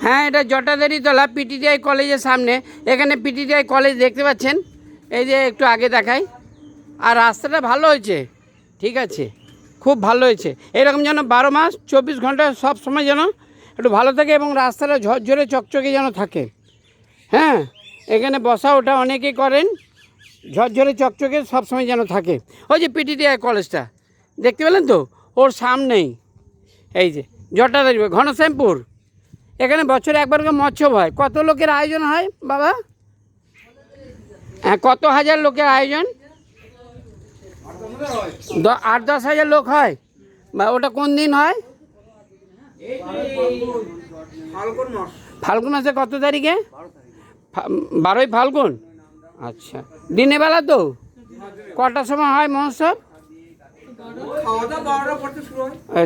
হ্যাঁ, এটা জটাধারী তলা পিটিটিআই কলেজের সামনে। এখানে পিটিটিআই কলেজ দেখতে পাচ্ছেন, এই যে একটু আগে দেখাই। আর রাস্তাটা ভালো হয়েছে, ঠিক আছে, খুব ভালো হয়েছে। এরকম যেন 12 মাস 24 ঘন্টা সব সময় যেন একটু ভালো থাকে এবং রাস্তাটা ঝরঝরে চকচকে যেন থাকে। হ্যাঁ, এখানে বসা ওঠা অনেকেই করেন, ঝরঝরে চকচকে সবসময় যেন থাকে। ওই যে পিটিটিআই কলেজটা দেখতে পেলেন তো, ওর সামনেই এই যে জটাধারী ঘনশ্যামপুর। এখানে বছরে একবার করে মৎস্য হয়। কত লোকের আয়োজন হয় বাবা? হ্যাঁ, কত হাজার লোকের আয়োজন? 8-10 হাজার লোক হয়। বা ওটা কোন দিন হয়? ফাল্গুন মাসে কত তারিখে? 12ই ফাল্গুন। আচ্ছা, দিনের বেলা তো? কটার সময় হয় মহোৎসব?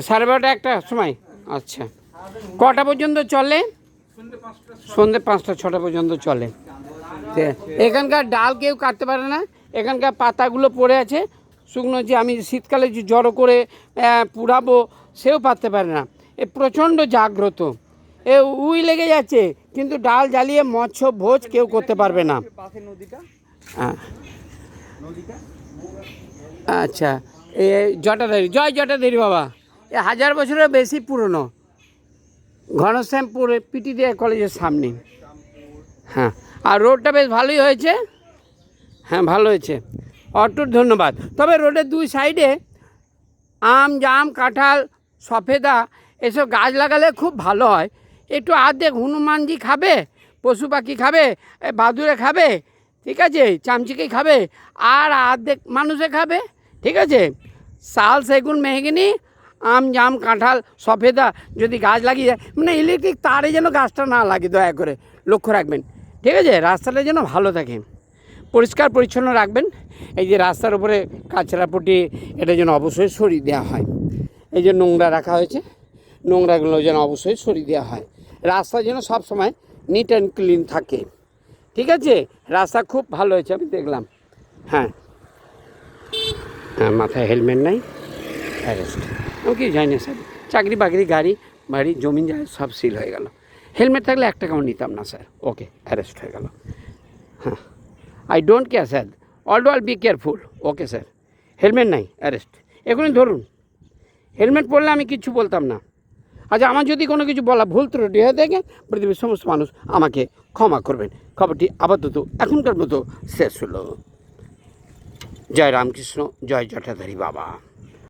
12:30 একটা সময়। আচ্ছা, কটা পর্যন্ত চলে? সন্ধ্যে 5টা-6টা পর্যন্ত চলে। এখানকার ডাল কেউ কাটতে পারে না, এখানকার পাতাগুলো পড়ে আছে শুকনো, যে আমি শীতকালে যে জড়ো করে পুড়াবো সেও পারতে পারে না। এ প্রচণ্ড জাগ্রত, এ উই লেগে যাচ্ছে, কিন্তু ডাল জ্বালিয়ে মৎস্য ভোজ কেউ করতে পারবে না। হ্যাঁ, আচ্ছা, এ জটাধারী, জয় জটাধারী বাবা। এ 1000 বছরের বেশি পুরনো, ঘনশ্যামপুরে পিটিটিআই কলেজের সামনে। হ্যাঁ, আর রোডটা বেশ ভালোই হয়েছে। হ্যাঁ, ভালো হয়েছে, অটুট ধন্যবাদ। তবে রোডের 2 সাইডে আম, জাম, কাঁঠাল, সফেদা এসব গাছ লাগালে খুব ভালো হয়। একটু আর্ধেক হনুমানজি খাবে, পশু পাখি খাবে, বাদুড়ে খাবে, ঠিক আছে, চামচিকে খাবে, আর আর্ধেক মানুষে খাবে, ঠিক আছে। শাল, সেগুন, মেহগিনি, আম, জাম, কাঁঠাল, সফেদা যদি গাছ লাগিয়ে যায়, মানে ইলেকট্রিক তারে যেন গাছটা না লাগে, দয়া করে লক্ষ্য রাখবেন, ঠিক আছে। রাস্তাটা যেন ভালো থাকে, পরিষ্কার পরিচ্ছন্ন রাখবেন। এই যে রাস্তার উপরে কাঁচরাপটি, এটা যেন অবশ্যই সরিয়ে দেওয়া হয়। এই যে নোংরা রাখা হয়েছে, নোংরাগুলো যেন অবশ্যই সরিয়ে দেওয়া হয়। রাস্তা যেন সব সময় নিট অ্যান্ড ক্লিন থাকে, ঠিক আছে। রাস্তা খুব ভালো হয়েছে, আমি দেখলাম। হ্যাঁ, হ্যাঁ, মাথায় হেলমেট নাই, অ্যারেস্ট। আমি কি জানি না স্যার, চাকরি বাকরি, গাড়ি বাড়ি, জমি যায় সব সিল হয়ে গেল। হেলমেট থাকলে 1 টাকাও নিতাম না স্যার। ওকে, অ্যারেস্ট হয়ে গেল। হ্যাঁ, I don't care sir, all be careful. Okay sir, helmet নাই, অ্যারেস্ট। এখনই ধরুন। হেলমেট পরলে আমি কিচ্ছু বলতাম না। আচ্ছা, আমার যদি কোনো কিছু বলা ভুল ত্রুটি হয়ে থাকে, পৃথিবীর সমস্ত মানুষ আমাকে ক্ষমা করবেন। খবরটি আপাতত এখনকার মতো শেষ হলো। জয় রামকৃষ্ণ, জয় জটাধারী বাবা।